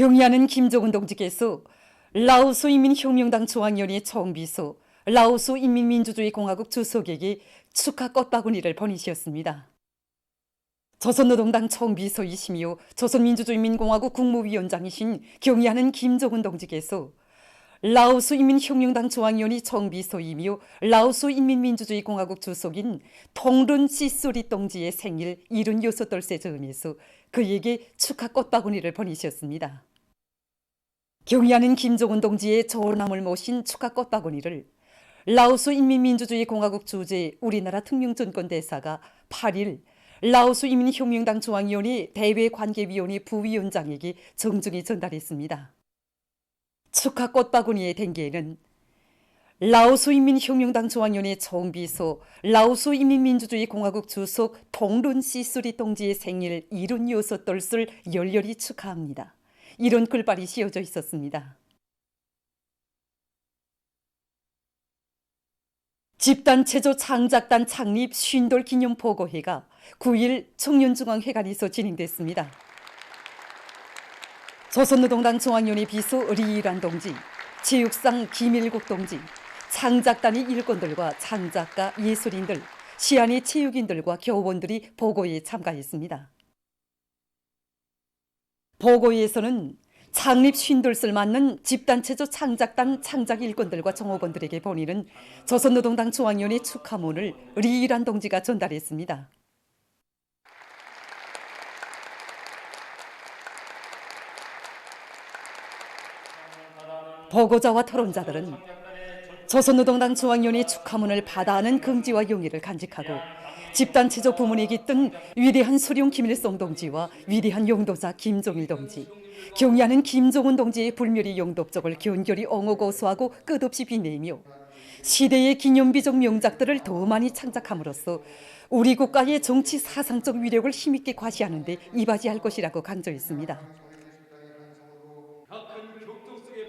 경의하는 김정은 동지께서 라오스 인민혁명당 중앙위원회 총비서, 라오스 인민민주주의 공화국 주석에게 축하 꽃바구니를 보내셨습니다. 조선노동당 총비서이시며 조선민주주의인민공화국 국무위원장이신 경의하는 김정은 동지께서 라오스 인민혁명당 중앙위원회 총비서이며 라오스 인민민주주의 공화국 주석인 통룬 시소리 동지의 생일 76돌째 즈음에서 그에게 축하 꽃바구니를 보내셨습니다. 경의하는 김정은 동지의 조남을 모신 축하 꽃바구니를 라오스 인민민주주의공화국 주재 우리나라 특명전권대사가 8일 라오스 인민혁명당 중앙위원회 대외관계위원회 부위원장에게 정중히 전달했습니다. 축하 꽃바구니의 댕기에는 라오스 인민혁명당 중앙위원회 총비서, 라오스 인민민주주의공화국 주석 통룬 시소리 동지의 생일 76돌을 열렬히 축하합니다. 이런 글발이 씌워져 있었습니다. 집단체조 창작단 창립 50돌 기념 보고회가 9일 청년중앙회관에서 진행됐습니다. 조선노동당 중앙위원회 비서 리일환 동지, 체육상 김일국 동지, 창작단의 일꾼들과 창작가, 예술인들, 시안의 체육인들과 교원들이 보고회에 참가했습니다. 보고회에서는 창립 50돌을 맞는 집단체조 창작단 창작 일꾼들과 종업원들에게 보내는 조선노동당 중앙위원회 축하문을 리일환 동지가 전달했습니다. 보고자와 토론자들은 조선노동당 중앙위원회 축하문을 받아하는 긍지와 용의를 간직하고 집단체조 부문에 깃든 위대한 수룡 김일성 동지와 위대한 용도자 김종일 동지, 경의하는 김정은 동지의 불멸의 용도적을 견결히 옹호고소하고 끝없이 빛내며 시대의 기념비적 명작들을 더 많이 창작함으로써 우리 국가의 정치 사상적 위력을 힘있게 과시하는 데 이바지할 것이라고 강조했습니다.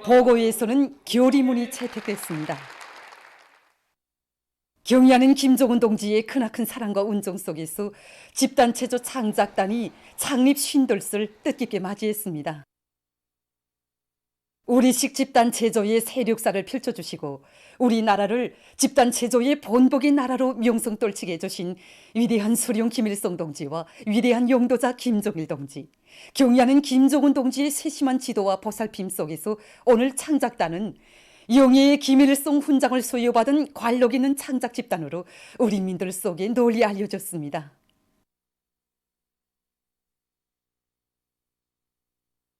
보고회에서는 결의문이 채택됐습니다. 경의하는 김정은 동지의 크나큰 사랑과 운정 속에서 집단체조 창작단이 창립 50돌을 뜻깊게 맞이했습니다. 우리식 집단체조의 세력사를 펼쳐주시고 우리나라를 집단체조의 본복의 나라로 명성떨치게 해주신 위대한 수룡 김일성 동지와 위대한 용도자 김종일 동지, 경의하는 김정은 동지의 세심한 지도와 보살핌 속에서 오늘 창작단은 영예의 김일성 훈장을 수여받은 관록 있는 창작 집단으로 우리 민들 속에 널리 알려졌습니다.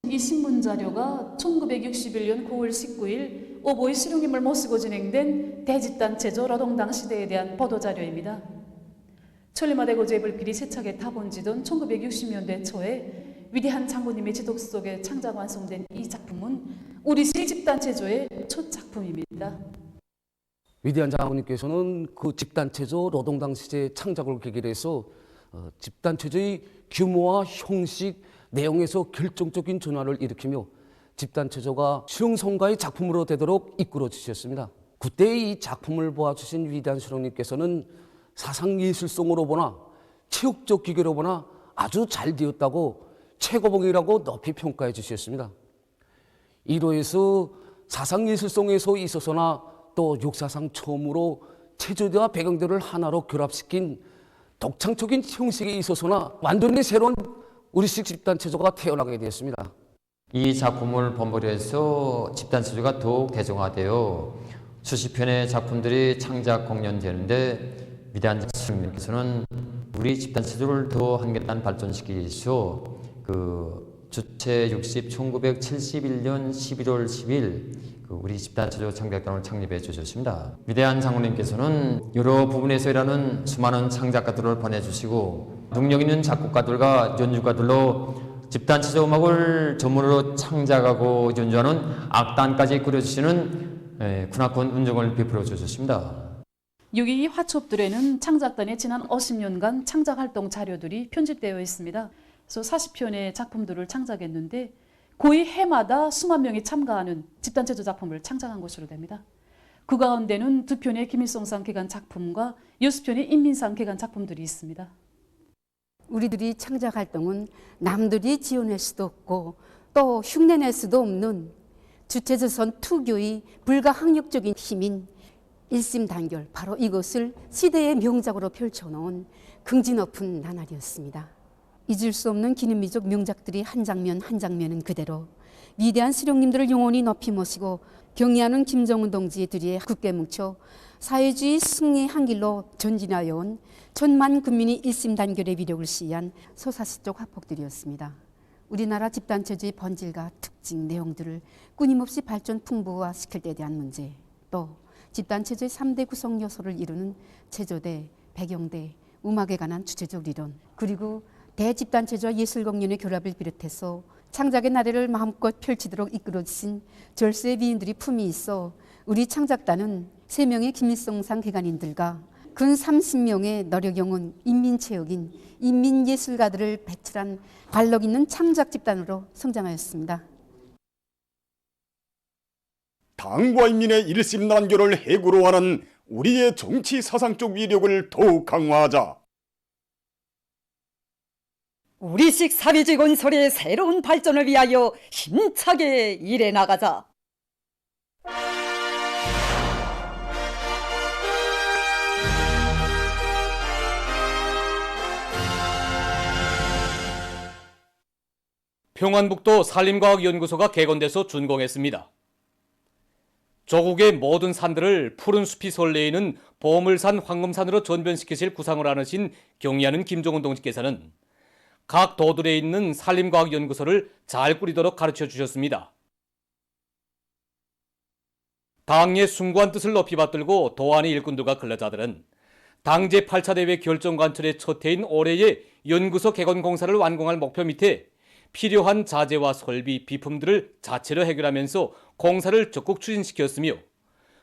이 신문 자료가 1961년 9월 19일 오보이 수룡님을 모시고 진행된 대집단체조 노동당 시대에 대한 보도 자료입니다. 천리마대 고조의 불길이 세차게 타본지던 1960년대 초에 위대한 장군님의 지독 속에 창작 완성된 이 작품은 우리식 집단체조의 첫 작품입니다. 위대한 장군님께서는 그 집단체조 노동당 시대의 창작을 계기로 해서 집단체조의 규모와 형식, 내용에서 결정적인 전환을 일으키며 집단체조가 수령성가의 작품으로 되도록 이끌어 주셨습니다. 그때 이 작품을 보아주신 위대한 수령님께서는 사상예술성으로 보나 체육적 기계로 보나 아주 잘 되었다고 최고봉이라고 높이 평가해 주셨습니다. 이로해서 사상예술성에서 있어서나 또 역사상 처음으로 체조대와 배경대를 하나로 결합시킨 독창적인 형식에 있어서나 완전히 새로운 우리식 집단체조가 태어나게 되었습니다. 이 작품을 본보로 해서 집단체조가 더욱 대중화되어 수십 편의 작품들이 창작 공연되는데 위대한 스님께서는 우리 집단체조를 더 한 계단 발전시키기 위해서 주체 60 1971년 11월 10일 우리 집단체조 창작단을 창립해 주셨습니다. 위대한 장군님께서는 여러 부분에서 일하는 수많은 창작가들을 보내주시고 능력 있는 작곡가들과 연주가들로 집단체조 음악을 전문으로 창작하고 연주하는 악단까지 꾸려주시는 크나큰 운정을 베풀어 주셨습니다. 여기 이 화첩들에는 창작단의 지난 50년간 창작활동 자료들이 편집되어 있습니다. 그래서 40편의 작품들을 창작했는데 거의 해마다 수만 명이 참가하는 집단체조 작품을 창작한 것으로 됩니다. 그 가운데는 2편의 김일성상 개간 작품과 6편의 인민상 개간 작품들이 있습니다. 우리들이 창작 활동은 남들이 지원할 수도 없고 또 흉내낼 수도 없는 주체조선 투교의 불가항력적인 힘인 일심단결, 바로 이것을 시대의 명작으로 펼쳐놓은 긍지 높은 나날이었습니다. 잊을 수 없는 기념비적 명작들이 한 장면 한 장면은 그대로 위대한 수령님들을 영원히 높이 모시고 경의하는 김정은 동지의 뒤에 굳게 뭉쳐 사회주의 승리의 한 길로 전진하여 온 천만 국민이 일심단결의 위력을 시위한 소사시적 화폭들이었습니다. 우리나라 집단체제의 본질과 특징, 내용들을 끊임없이 발전 풍부화시킬 때에 대한 문제, 또 집단체제의 3대 구성 요소를 이루는 체조대, 배경대, 음악에 관한 주체적 리론, 그리고 대집단체제와 예술공연의 결합을 비롯해서 창작의 나래를 마음껏 펼치도록 이끌어주신 절수의 미인들이 품이 있어 우리 창작단은 3명의 김일성상 기관인들과 근 30명의 노력영혼 인민체육인 인민예술가들을 배출한 관록 있는 창작 집단으로 성장하였습니다. 당과 인민의 일심단결을 해구로 하는 우리의 정치 사상적 위력을 더욱 강화하자. 우리식 사회주의 건설의 새로운 발전을 위하여 힘차게 일해 나가자. 평안북도 산림과학연구소가 개건돼서 준공했습니다. 조국의 모든 산들을 푸른 숲이 설레이는 보물산 황금산으로 전변시키실 구상을 안으신 경의하는 김정은 동지께서는 각 도들에 있는 산림과학연구소를 잘 꾸리도록 가르쳐 주셨습니다. 당의 숭고한 뜻을 높이 받들고 도안의 일꾼들과 근로자들은 당 제8차 대회 결정관철의 첫 해인 올해의 연구소 개건 공사를 완공할 목표 밑에 필요한 자재와 설비, 비품들을 자체로 해결하면서 공사를 적극 추진시켰으며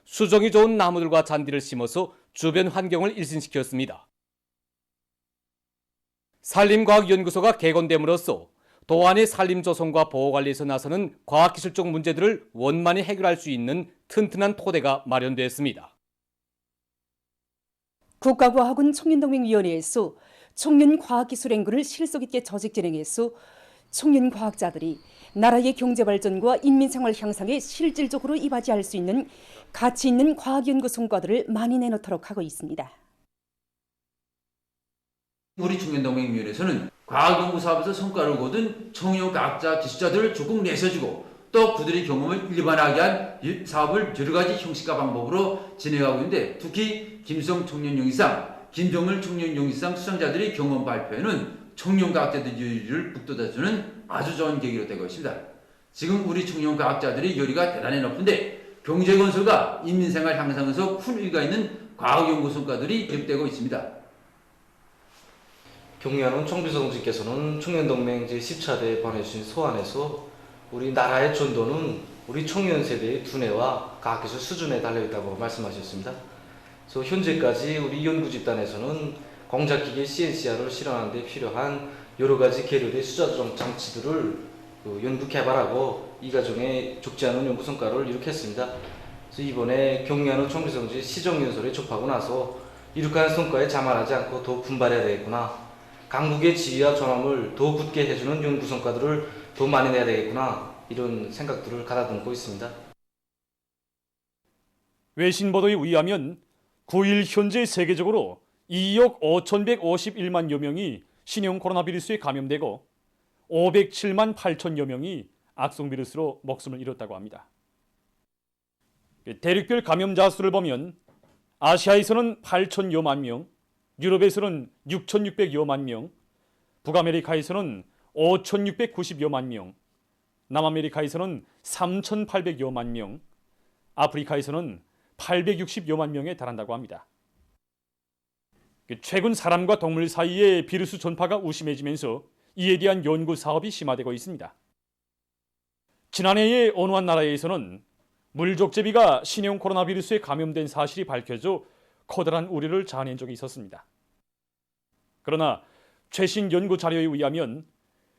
수정이 좋은 나무들과 잔디를 심어서 주변 환경을 일신시켰습니다. 산림과학연구소가 개건됨으로써 도안의 산림조성과 보호관리에서 나서는 과학기술적 문제들을 원만히 해결할 수 있는 튼튼한 토대가 마련되었습니다. 국가과학원 청년동맹위원회에서 청년과학기술연구를 실속 있게 조직 진행해서 청년 과학자들이 나라의 경제발전과 인민생활 향상에 실질적으로 이바지할 수 있는 가치 있는 과학연구 성과들을 많이 내놓도록 하고 있습니다. 우리 청년동맹위원회에서는 과학연구 사업에서 성과를 거둔 청년 과학자, 기술자들을 적극 내세워주고 또 그들의 경험을 일반화하게 한 사업을 여러 가지 형식과 방법으로 진행하고 있는데 특히 김성 청년용의상, 김정일 청년용의상 수상자들의 경험 발표에는 청년 과학자들의 북돋아주는 아주 좋은 계기로 되고 있습니다. 지금 우리 청년 과학자들의 열의가 대단히 높은데 경제건설과 인민생활 향상에서 큰 의미가 있는 과학연구 성과들이 기록되고 있습니다. 경의하는 총비서동지께서는 청년동맹 제10차대에 보내주신 소안에서 우리 나라의 전도는 우리 청년 세대의 두뇌와 과학기술 수준에 달려있다고 말씀하셨습니다. 그래서 현재까지 우리 연구집단에서는 공작기계 CNCR을 실현하는 데 필요한 여러 가지 계열의 수자조정 장치들을 연구 개발하고 이 과정에 적지 않은 연구 성과를 이룩했습니다. 그래서 이번에 경의하는 총비서동지 시정연설에 접하고 나서 이룩한 성과에 자만하지 않고 더 분발해야 되겠구나. 강국의 지위와 전함을 더 굳게 해주는 연구 성과들을 더 많이 내야 되겠구나. 이런 생각들을 가다듬고 있습니다. 외신 보도에 의하면 9일 현재 세계적으로 2억 5,151만여 명이 신형 코로나 바이러스에 감염되고 507만 8천여 명이 악성 바이러스로 목숨을 잃었다고 합니다. 대륙별 감염자 수를 보면 아시아에서는 8천여만 명, 유럽에서는 6,600여만 명, 북아메리카에서는 5,690여만 명, 남아메리카에서는 3,800여만 명, 아프리카에서는 860여만 명에 달한다고 합니다. 최근 사람과 동물 사이에 비루스 전파가 우심해지면서 이에 대한 연구 사업이 심화되고 있습니다. 지난해에 어느 한 나라에서는 물족제비가 신형 코로나 바이러스에 감염된 사실이 밝혀져 커다란 우려를 자아낸 적이 있었습니다. 그러나 최신 연구 자료에 의하면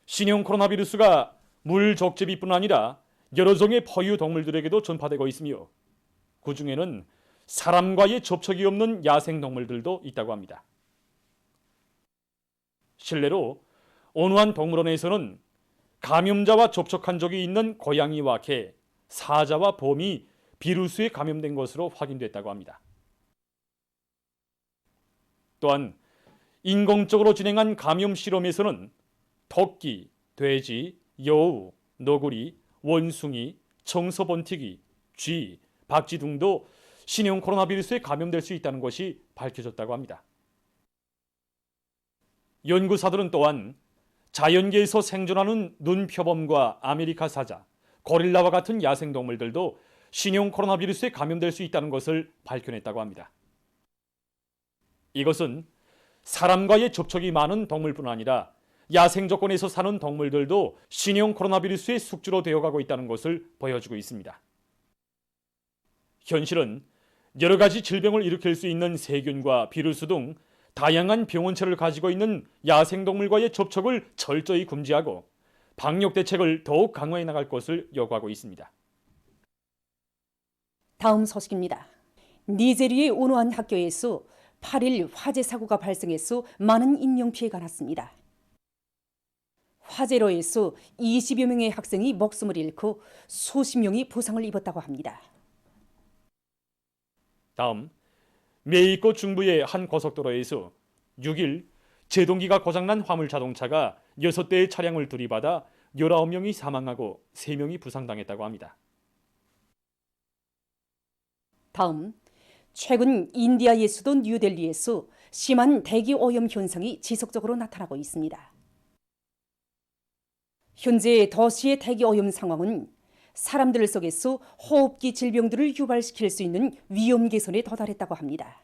신형 코로나 바이러스가 물족제비뿐 아니라 여러 종의 포유 동물들에게도 전파되고 있으며 그 중에는 사람과의 접촉이 없는 야생동물들도 있다고 합니다. 실례로 어느 한 동물원에서는 감염자와 접촉한 적이 있는 고양이와 개, 사자와 봄이 비루스에 감염된 것으로 확인됐다고 합니다. 또한 인공적으로 진행한 감염 실험에서는 토끼, 돼지, 여우, 너구리, 원숭이, 청서번티기, 쥐, 박쥐 등도 신형 코로나 비루스에 감염될 수 있다는 것이 밝혀졌다고 합니다. 연구사들은 또한 자연계에서 생존하는 눈표범과 아메리카 사자, 고릴라와 같은 야생동물들도 신형 코로나 비루스에 감염될 수 있다는 것을 밝혀냈다고 합니다. 이것은 사람과의 접촉이 많은 동물뿐 아니라 야생 조건에서 사는 동물들도 신형 코로나 비루스의 숙주로 되어가고 있다는 것을 보여주고 있습니다. 현실은 여러 가지 질병을 일으킬 수 있는 세균과 비루스 등 다양한 병원체를 가지고 있는 야생동물과의 접촉을 철저히 금지하고 방역 대책을 더욱 강화해 나갈 것을 요구하고 있습니다. 다음 소식입니다. 니제리아의 온화한 학교에서 8일 화재 사고가 발생해서 많은 인명피해가 났습니다. 화재로 해서 20여 명의 학생이 목숨을 잃고 수십 명이 부상을 입었다고 합니다. 다음, 메히코 중부의 한 고속도로에서 6일 제동기가 고장난 화물 자동차가 6대의 차량을 들이받아 19명이 사망하고 3명이 부상당했다고 합니다. 다음, 최근 인디아의 수도 뉴델리에서 심한 대기 오염 현상이 지속적으로 나타나고 있습니다. 현재 도시의 대기 오염 상황은 사람들 속에서 호흡기 질병들을 유발시킬 수 있는 위험 개선에 도달했다고 합니다.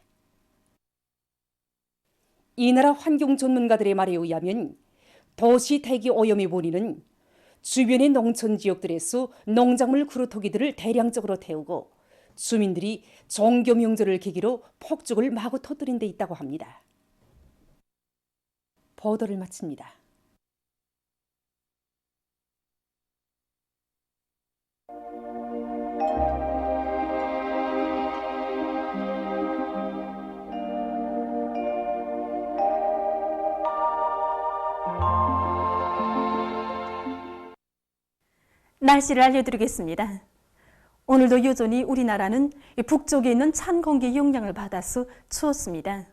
이 나라 환경 전문가들의 말에 의하면 도시 대기 오염의 원인은 주변의 농촌 지역들에서 농작물 그루터기들을 대량적으로 태우고 주민들이 종교 명절을 계기로 폭죽을 마구 터뜨린 데 있다고 합니다. 보도를 마칩니다. 날씨를 알려드리겠습니다. 오늘도 여전히 우리나라는 북쪽에 있는 찬 공기의 영향을 받아서 추웠습니다.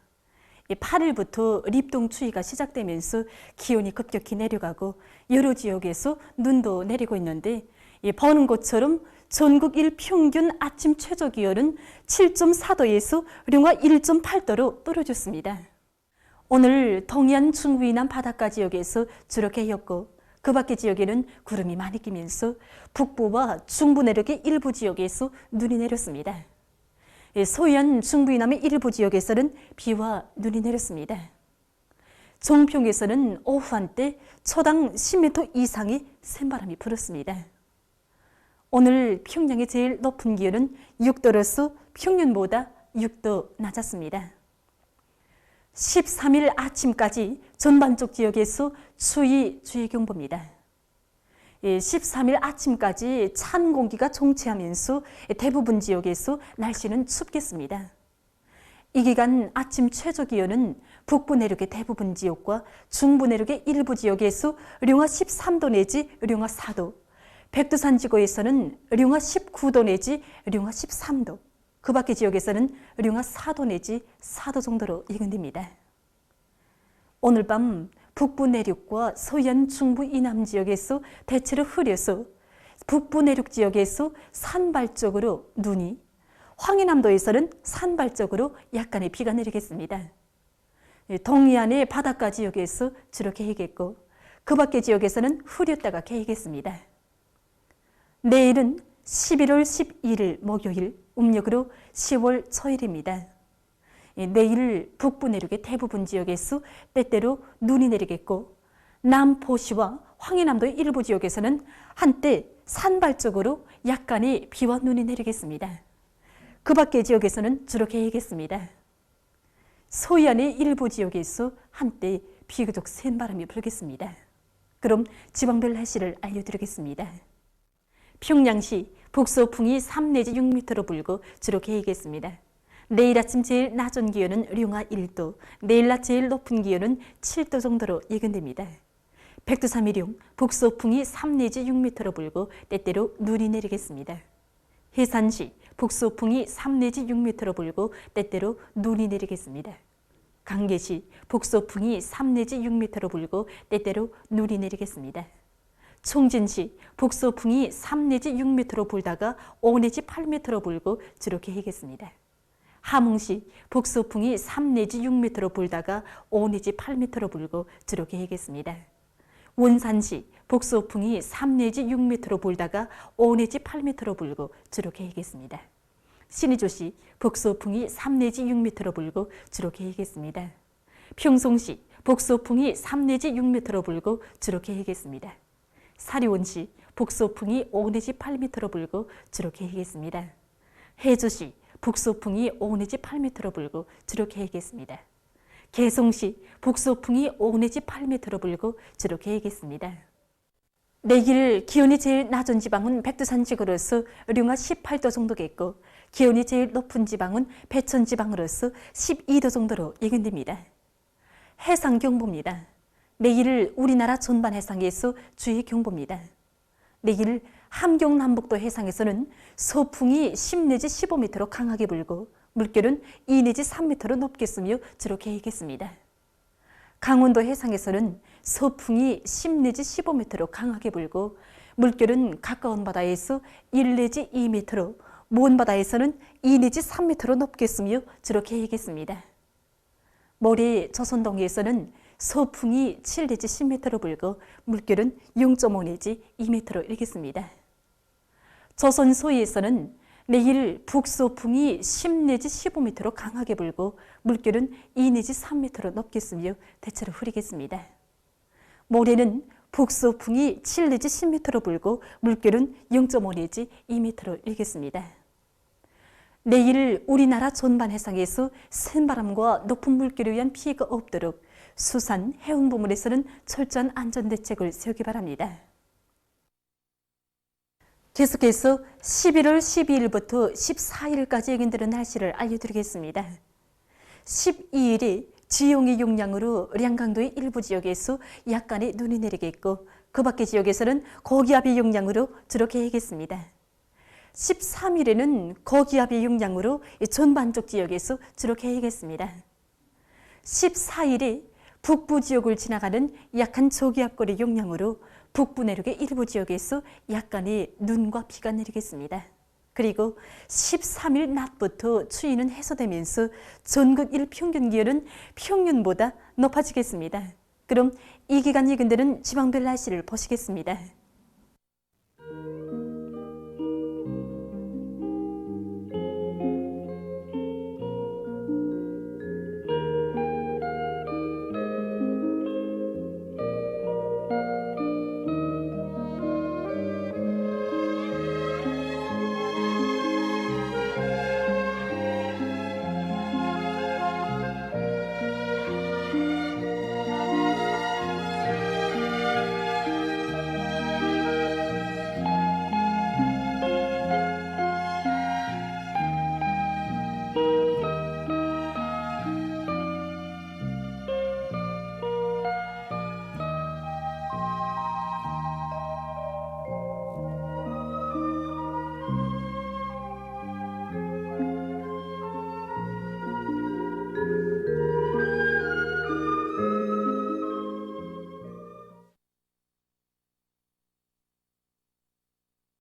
8일부터 립동 추위가 시작되면서 기온이 급격히 내려가고 여러 지역에서 눈도 내리고 있는데 보는 것처럼 전국 일평균 아침 최저 기온은 7.4도에서 영하 1.8도로 떨어졌습니다. 오늘 동해안 중부 이남 바닷가 지역에서 주로 개였고 그 밖의 지역에는 구름이 많이 끼면서 북부와 중부 내륙의 일부 지역에서 눈이 내렸습니다. 서해안 중부 이남의 일부 지역에서는 비와 눈이 내렸습니다. 종평에서는 오후 한때 초당 10m 이상의 샘바람이 불었습니다. 오늘 평양의 제일 높은 기온은 6도로서 평년보다 6도 낮았습니다. 13일 아침까지 전반적 지역에서 추위 주의경보입니다. 13일 아침까지 찬 공기가 정체하면서 대부분 지역에서 날씨는 춥겠습니다. 이 기간 아침 최저 기온은 북부 내륙의 대부분 지역과 중부 내륙의 일부 지역에서 영하 13도 내지 영하 4도, 백두산 지구에서는 영하 19도 내지 영하 13도, 그 밖의 지역에서는 영하 4도 내지 4도 정도로 예견됩니다. 오늘 밤 북부 내륙과 서해안 중부 이남 지역에서 대체로 흐려서 북부 내륙 지역에서 산발적으로 눈이, 황해남도에서는 산발적으로 약간의 비가 내리겠습니다. 동해안의 바닷가 지역에서 주로 개이겠고 그 밖의 지역에서는 흐렸다가 개이겠습니다. 내일은 11월 11일 목요일, 음력으로 10월 초일입니다. 내일 북부 내륙의 대부분 지역에서 때때로 눈이 내리겠고 남포시와 황해남도의 일부 지역에서는 한때 산발적으로 약간의 비와 눈이 내리겠습니다. 그 밖의 지역에서는 주로 개이겠습니다. 서해안의 일부 지역에서 한때 비교적 센 바람이 불겠습니다. 그럼 지방별 날씨를 알려드리겠습니다. 평양시 북서풍이 3 내지 6m로 불고 주로 개이겠습니다. 내일 아침 제일 낮은 기온은 영하 1도, 내일 낮 제일 높은 기온은 7도 정도로 예견됩니다. 백두산미룡, 북소풍이 3 내지 6m로 불고 때때로 눈이 내리겠습니다. 해산시, 북소풍이 3 내지 6m로 불고 때때로 눈이 내리겠습니다. 강계시, 북소풍이 3 내지 6m로 불고 때때로 눈이 내리겠습니다. 총진시, 북소풍이 3 내지 6m로 불다가 5 내지 8m로 불고 주룩해 하겠습니다. 함흥시, 북소풍이 3 내지 6m로 불다가 5 내지 8m로 불고 주룩해 하겠습니다. 원산시, 북소풍이 3 내지 6m로 불다가 5 내지 8m로 불고 주룩해 하겠습니다. 신의조시, 북소풍이 3 내지 6m로 불고 주룩해 하겠습니다. 평송시, 북소풍이 3 내지 6m로 불고 주룩해 하겠습니다. 사리원시, 북소풍이 5 내지 8m로 불고 주룩해 하겠습니다. 해주시, 북소풍이 5 내지 8m로 불고 주룩해 하겠습니다. 개성시, 북소풍이 5 내지 8m로 불고 주룩해 하겠습니다. 내일 기온이 제일 낮은 지방은 백두산 지구로서 룡화 18도 정도겠고 기온이 제일 높은 지방은 배천 지방으로서 12도 정도로 예견됩니다. 해상경보입니다. 내일 우리나라 전반 해상에서 주의경보입니다. 내일 함경 남북도 해상에서는 서풍이 10 내지 15m로 강하게 불고 물결은 2 내지 3m로 높겠으며 주룩해 하겠습니다. 강원도 해상에서는 서풍이 10 내지 15m로 강하게 불고 물결은 가까운 바다에서 1 내지 2m로 먼 바다에서는 2 내지 3m로 높겠으며 주룩해 하겠습니다. 모레 조선동해에서는 서풍이 7 내지 10m로 불고 물결은 0.5 내지 2m로 일겠습니다. 조선 소해에서는 내일 북서풍이 10 내지 15m로 강하게 불고 물결은 2 내지 3m로 높겠으며 대체로 흐리겠습니다. 모레는 북서풍이 7 내지 10m로 불고 물결은 0.5 내지 2m로 일겠습니다. 내일 우리나라 전반 해상에서 센 바람과 높은 물결에 의한 피해가 없도록 수산, 해운 부문에서는 철저한 안전대책을 세우기 바랍니다. 계속해서 11월 12일부터 14일까지 예견되는 날씨를 알려드리겠습니다. 12일이 지용의 영향으로 량강도의 일부 지역에서 약간의 눈이 내리겠고 그 밖의 지역에서는 고기압의 영향으로 주룩해 하겠습니다. 13일에는 고기압의 영향으로 전반적 지역에서 주룩해 하겠습니다. 14일이 북부 지역을 지나가는 약한 저기압골의 영향으로 북부 내륙의 일부 지역에서 약간의 눈과 비가 내리겠습니다. 그리고 13일 낮부터 추위는 해소되면서 전국 일평균 기온은 평년보다 높아지겠습니다. 그럼 이 기간 예견되는 지방별 날씨를 보시겠습니다.